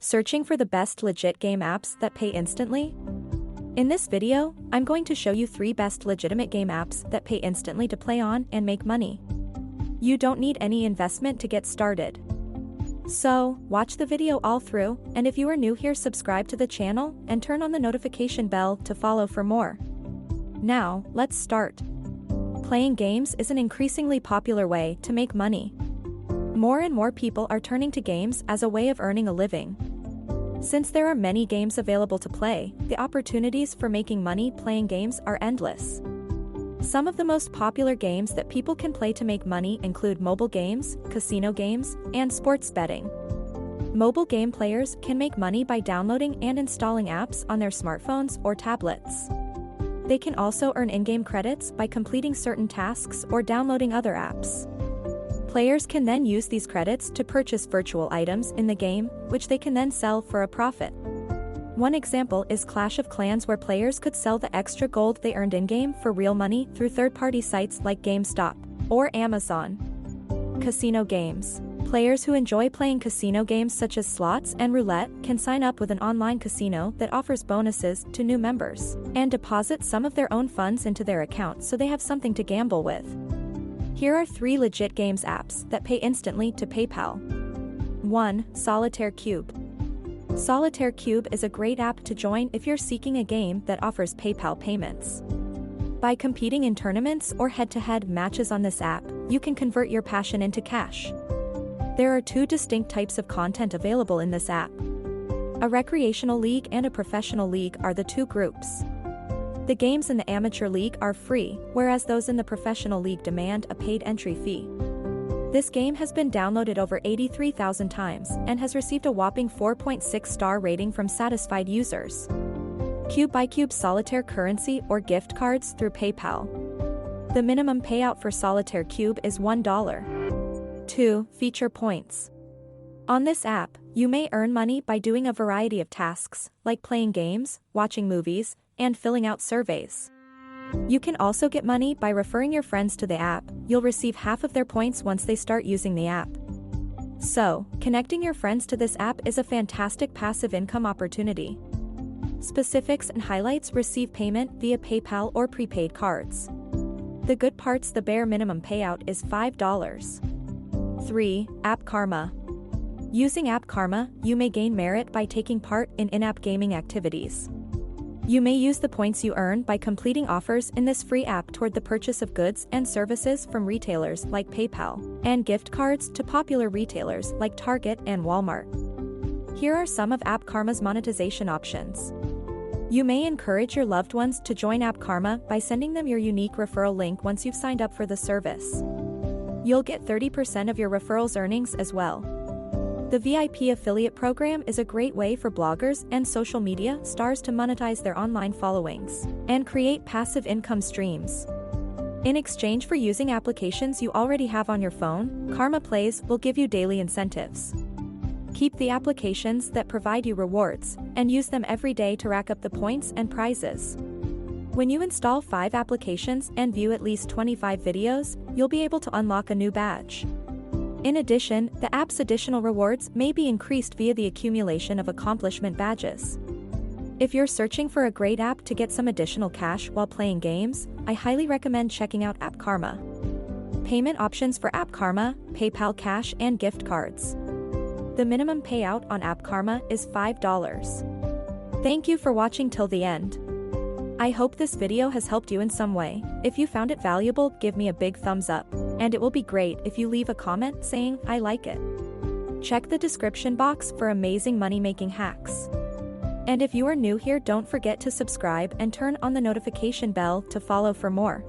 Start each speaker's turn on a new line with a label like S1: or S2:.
S1: Searching for the best legit game apps that pay instantly? In this video, I'm going to show you 3 best legitimate game apps that pay instantly to play on and make money. You don't need any investment to get started. So, watch the video all through, and if you are new here, subscribe to the channel and turn on the notification bell to follow for more. Now, let's start. Playing games is an increasingly popular way to make money. More and more people are turning to games as a way of earning a living. Since there are many games available to play, the opportunities for making money playing games are endless. Some of the most popular games that people can play to make money include mobile games, casino games, and sports betting. Mobile game players can make money by downloading and installing apps on their smartphones or tablets. They can also earn in-game credits by completing certain tasks or downloading other apps. Players can then use these credits to purchase virtual items in the game, which they can then sell for a profit. One example is Clash of Clans, where players could sell the extra gold they earned in-game for real money through third-party sites like GameStop or Amazon. Casino games. Players who enjoy playing casino games such as slots and roulette can sign up with an online casino that offers bonuses to new members and deposit some of their own funds into their account so they have something to gamble with. Here are 3 legit games apps that pay instantly to PayPal. 1. Solitaire Cube. Solitaire Cube is a great app to join if you're seeking a game that offers PayPal payments. By competing in tournaments or head-to-head matches on this app, you can convert your passion into cash. There are 2 distinct types of content available in this app. A recreational league and a professional league are the 2 groups. The games in the amateur league are free, whereas those in the professional league demand a paid entry fee. This game has been downloaded over 83,000 times and has received a whopping 4.6 star rating from satisfied users. Cube by Cube solitaire currency or gift cards through PayPal. The minimum payout for Solitaire Cube is $1. 2. Feature points. On this app, you may earn money by doing a variety of tasks, like playing games, watching movies, and filling out surveys. You can also get money by referring your friends to the app. You'll receive half of their points once they start using the app. So, connecting your friends to this app is a fantastic passive income opportunity. Specifics and highlights: receive payment via PayPal or prepaid cards. The good parts: the bare minimum payout is $5. 3. App Karma. Using App Karma, you may gain merit by taking part in in-app gaming activities. You may use the points you earn by completing offers in this free app toward the purchase of goods and services from retailers like PayPal, and gift cards to popular retailers like Target and Walmart. Here are some of App Karma's monetization options. You may encourage your loved ones to join App Karma by sending them your unique referral link once you've signed up for the service. You'll get 30% of your referrals' earnings as well. The VIP affiliate program is a great way for bloggers and social media stars to monetize their online followings and create passive income streams. In exchange for using applications you already have on your phone, Karma Plays will give you daily incentives. Keep the applications that provide you rewards and use them every day to rack up the points and prizes. When you install 5 applications and view at least 25 videos, you'll be able to unlock a new badge. In addition, the app's additional rewards may be increased via the accumulation of accomplishment badges. If you're searching for a great app to get some additional cash while playing games, I highly recommend checking out App Karma. Payment options for App Karma: PayPal Cash and gift cards. The minimum payout on App Karma is $5. Thank you for watching till the end. I hope this video has helped you in some way. If you found it valuable, give me a big thumbs up. And it will be great if you leave a comment saying, "I like it." Check the description box for amazing money-making hacks. And if you are new here, don't forget to subscribe and turn on the notification bell to follow for more.